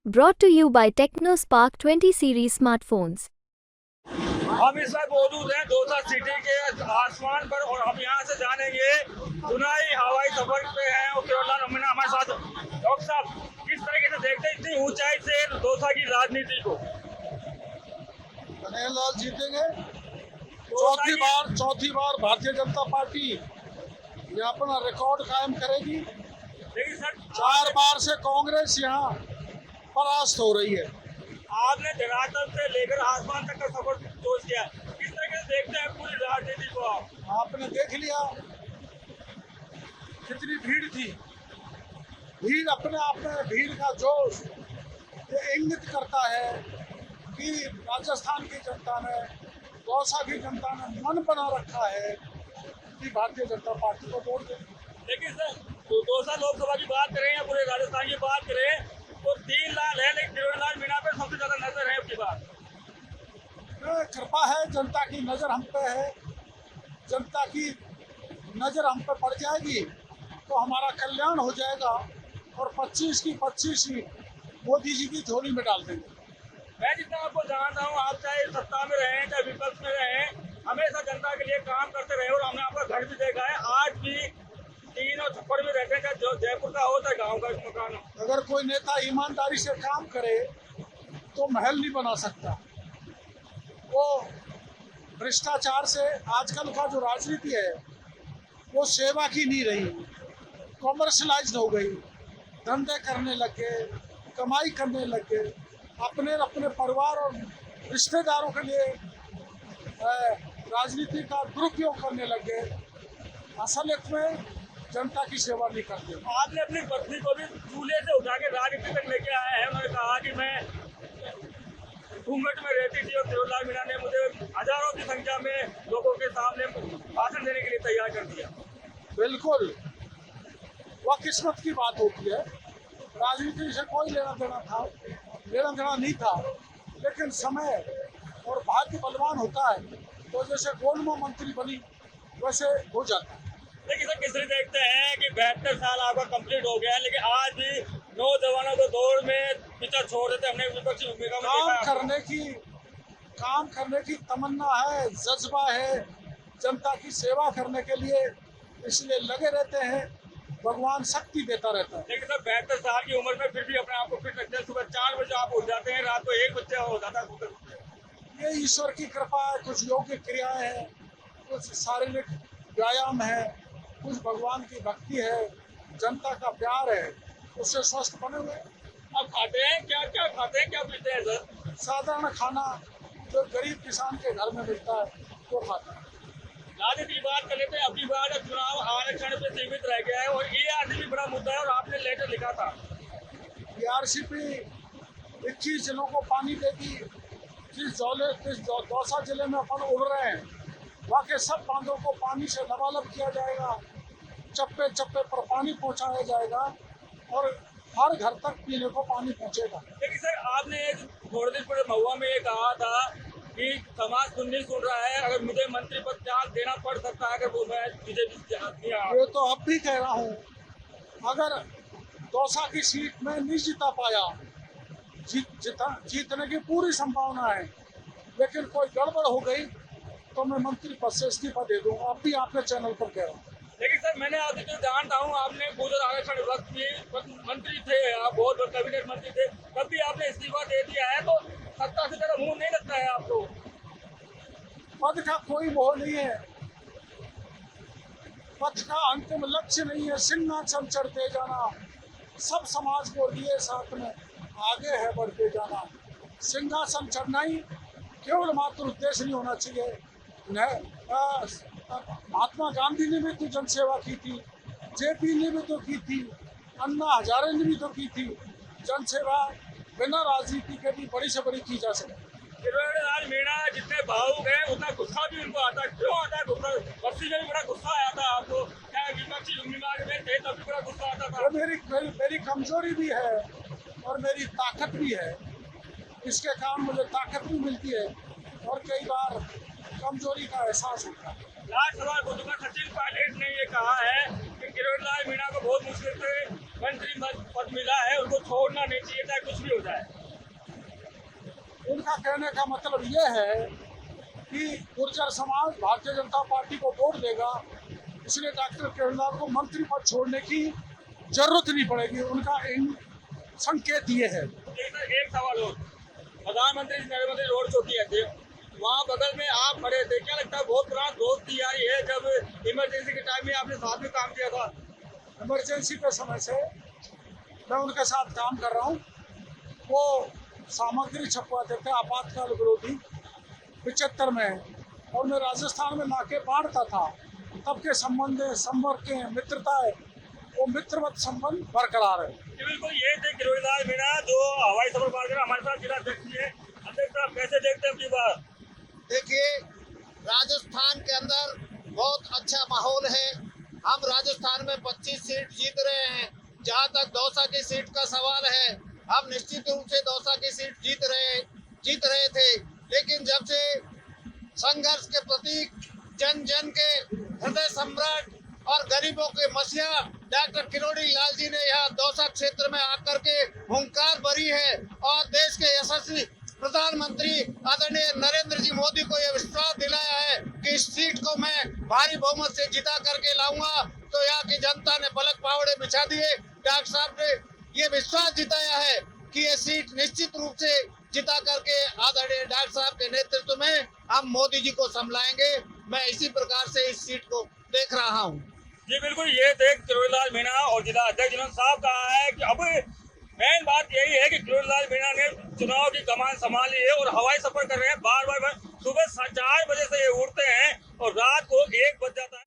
Brought to you by TechnoSpark 20 series smartphones. हम इस वक्त मौजूद हैं दौसा सिटी के आसमान पर और हम यहाँ से जानेंगे चुनाई हवाई सफर पे हैं और केवल रमना हमारे साथ। डॉक्टर साहब, किस तरीके से देखते हैं इतनी ऊंचाई से दौसा की राजनीति को? कन्हैया लाल जीतेंगे। चौथी बार भारतीय जनता पार्टी यहाँ अपना रिकॉर्ड कायम करेगी। लेकिन सर 4 बार से कांग्रेस यहाँ परास्त हो रही है। आपने धरातल से लेकर आसमान तक का सफर सोच किया, किस तरीके से देखते हैं पूरी राजनीति को आप? आपने देख लिया कितनी भीड़ थी। भीड़ अपने आप में, भीड़ का जोश ये इंगित करता है कि राजस्थान की जनता ने, दौसा की जनता ने मन बना रखा है कि भारतीय जनता पार्टी को वोट दें। लेकिन सर दौसा लोकसभा की बात करें या पूरे राजस्थान की बात करें तो 3 लाल है, लेकिन किरोड़ीलाल मीणा पर सबसे ज्यादा नजर है आपकी बात। कृपा है, जनता की नज़र हम पे है। जनता की नज़र हम पे पड़ जाएगी तो हमारा कल्याण हो जाएगा और 25 की 25 सीट मोदी जी की झोली में डाल देंगे। मैं जितना आपको जानता हूँ, आप चाहे सत्ता में रहे चाहे विपक्ष में रहे, हमेशा जनता के लिए काम करते रहे और हमने आपका घर भी देखा है। आज भी 3 और छप्पड़ में रहते हैं, जो जयपुर का होता है गाँव का मकान हो। अगर कोई नेता ईमानदारी से काम करे तो महल नहीं बना सकता। वो भ्रष्टाचार से, आजकल का जो राजनीति है वो सेवा की नहीं रही, कॉमर्शलाइज्ड हो गई। धंधे करने लग गए, कमाई करने लग गए, अपने परिवार और रिश्तेदारों के लिए राजनीति का दुरुपयोग करने लग गए। असलियत में जनता की सेवा नहीं करते। आपने अपनी पत्नी को भी चूल्हे से उठा के राजनीति तक लेके आए हैं। उन्होंने कहा कि मैं घूंघट में रहती थी और किरोड़ीलाल मीणा ने मुझे हजारों की संख्या में लोगों के सामने भाषण देने के लिए तैयार कर दिया। बिल्कुल, वह किस्मत की बात होती है। राजनीति से कोई लेना देना नहीं था, लेकिन समय और भाग्य बलवान होता है तो जैसे गोलमा मंत्री बनी वैसे हो जाता है। लेकिन सर किस तरह देखते हैं कि 72 साल आपका कंप्लीट हो गया है, लेकिन आज भी नौजवानों को दौड़ में पीछा छोड़ देते। हमने विपक्षी भूमिका में काम करने की तमन्ना है, जज्बा है, जनता की सेवा करने के लिए, इसलिए लगे रहते हैं। भगवान शक्ति देता रहता है। लेकिन सर 72 साल की उम्र में फिर भी अपने आप को फिट रखते हैं। सुबह 4 बजे आप उठ जाते हैं, रात को 1 बजे हो जाता है। ये ईश्वर की कृपा है। कुछ योग्य क्रियाएं हैं, कुछ शारीरिक व्यायाम है, कुछ भगवान की भक्ति है, जनता का प्यार है, उससे स्वस्थ बने हुए। अब खाते हैं क्या खाते हैं, क्या पीते हैं सर? साधारण खाना जो गरीब किसान के घर में मिलता है वो खाता है। राजनीति की बात कर लेते हैं। अगली बार चुनाव आरक्षण पे सीमित रह गया है और ARCP बड़ा मुद्दा है और आपने लेटर लिखा था। ARCP 21 जिलों को पानी देगी। जिस दौसा जिले में अपन उड़ रहे हैं वहाँ के सब बांधों को पानी से लबालब किया जाएगा। चप्पे चप्पे पर पानी पहुँचाया जाएगा और हर घर तक पीने को पानी पहुँचेगा। लेकिन सर आपने थोड़े दिन पहले महुआ में ये कहा था कि समाज सुन रहा है, अगर मुझे मंत्री पद त्याग देना पड़ सकता है अगर वो मैं बीजेपी नहीं आ। ये तो अब भी कह रहा हूँ, अगर दौसा की सीट में नहीं जिता पाया, जीतने की पूरी संभावना है, लेकिन कोई गड़बड़ हो गई तो मैं मंत्री पद से इस्तीफा दे दूंगा। अब भी आपके चैनल पर कह रहा हूँ। लेकिन सर मैंने आपसे जो जानता हूँ, आपने गुजर आरक्षण वक्त भी मंत्री थे, आप बहुत कैबिनेट मंत्री थे, तब भी आपने इस्तीफा दे दिया है, तो सत्ता से ज़्यादा मुंह नहीं लगता है आपको? पद का कोई मोह नहीं है, पद का अंतिम लक्ष्य नहीं है। सिंहासन चढ़ते जाना, सब समाज को लिए साथ में आगे है बढ़ते जाना। सिंहासन चढ़ना ही केवल मात्र उद्देश्य नहीं होना चाहिए। महात्मा गांधी ने भी तो जनसेवा की थी, JP ने भी तो की थी, अन्ना हजारे ने भी तो की थी। जनसेवा बिना राजनीति के भी बड़ी से बड़ी की जा सकती। किरोड़ीलाल मीणा जितने भावुक है उतना गुस्सा भी उनको आता है। क्यों आता है गुस्सा? बस्ती में भी बड़ा गुस्सा आया था आपको, क्या विपक्षी उम्मीदवार में थे तब भी बड़ा गुस्सा आता था? मेरी कमजोरी भी है और मेरी ताकत भी है। इसके कारण मुझे ताकत भी मिलती है और कई बार कमजोरी का एहसास होता है। राज्यसभा सचिन पायलट ने ये कहा है कि किरोड़ीलाल मीणा को बहुत मुश्किल से मंत्री पद मिला है उनको छोड़ना नहीं चाहिए, चाहे कुछ भी हो जाए। उनका कहने का मतलब यह है कि गुर्जर समाज भारतीय जनता पार्टी को वोट देगा, इसलिए डॉक्टर किरणलाल को मंत्री पद छोड़ने की जरूरत नहीं पड़ेगी। उनका इन संकेत ये है। एक सवाल और, प्रधानमंत्री नरेंद्र मोदी रोड शो किए थे, वहाँ बगल में आप खड़े थे, क्या लगता है बहुत पुराना दोस्ती आई है? जब इमरजेंसी के टाइम में आपने साथ में काम किया था। इमरजेंसी के समय से मैं उनके साथ काम कर रहा हूँ। वो सामग्री छपवाते थे आपातकाल विरोधी 75 में, और मैं राजस्थान में नाके बांटता था। तब के संपर्क के मित्रता है, वो मित्रवत संबंध बरकरार है। बिल्कुल, ये थे किरोड़ीलाल मीणा जो हवाई सफर मार्ग हमारे साथ जिला अध्यक्ष है। अध्यक्ष साहब कैसे देखते हैं अपनी बात? देखिए, राजस्थान के अंदर बहुत अच्छा माहौल है। हम राजस्थान में 25 सीट जीत रहे हैं। जहां तक दौसा की सीट का सवाल है, हम निश्चित रूप से दौसा की सीट जीत रहे थे, लेकिन जब से संघर्ष के प्रतीक, जन जन के हृदय सम्राट और गरीबों के मसीहा डॉक्टर किरोड़ी लाल जी ने यहाँ दौसा क्षेत्र में आकर के हुंकार भरी है और देश के यशस्वी प्रधानमंत्री आदरणीय नरेंद्र जी मोदी को यह विश्वास दिलाया है कि इस सीट को मैं भारी बहुमत से जिता करके लाऊंगा। तो यहाँ की जनता ने पलक पावड़े बिछा दिए। डॉक्टर साहब ने ये विश्वास जिताया है कि ये सीट निश्चित रूप से जिता करके आदरणीय डॉक्टर साहब के नेतृत्व में हम मोदी जी को संभलाएंगे। मैं इसी प्रकार से इस सीट को देख रहा हूँ। जी बिल्कुल, ये थे किरोड़ीलाल मीणा और जिला अध्यक्ष, जिन्होंने साफ कहा है कि अब मेन बात यही है कि किरोड़ीलाल मीणा ने चुनाव की कमान संभाली है और हवाई सफर कर रहे हैं। बार बार सुबह 4 बजे से ये उड़ते हैं और रात को 1 बज जाता है।